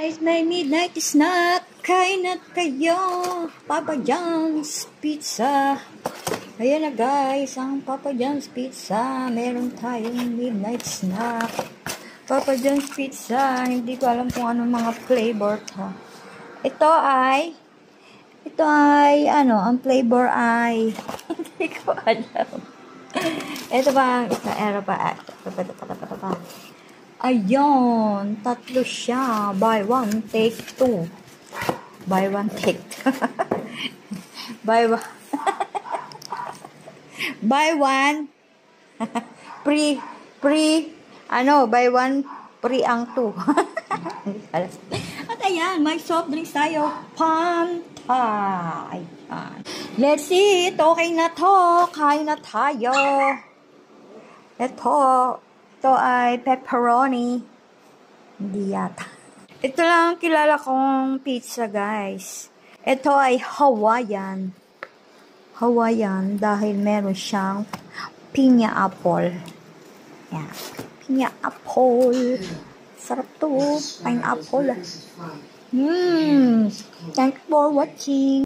Guys, may midnight snack. Kain na kayo. Papa John's Pizza. Ayan na guys, ang Papa John's Pizza. Meron tayong midnight snack. Papa John's Pizza. Hindi ko alam kung anong mga flavor to. Ito ay, ang flavor ay, hindi ko alam. Ito ba, ayun, tatlo siya. Buy one, take two. Buy one, take two. Buy one. Buy one. Buy one, free ang two. At ayan, may soft drinks tayo. Fanta. Ayan. Let's eat. Okay na to. Kain na tayo. Ito ay pepperoni. Hindi yata. Ito lang ang kilala kong pizza, guys. Ito ay Hawaiian. Hawaiian dahil meron siyang piña apple. Yan. Piña apple. Sarap to. Pineapple. Thanks for watching.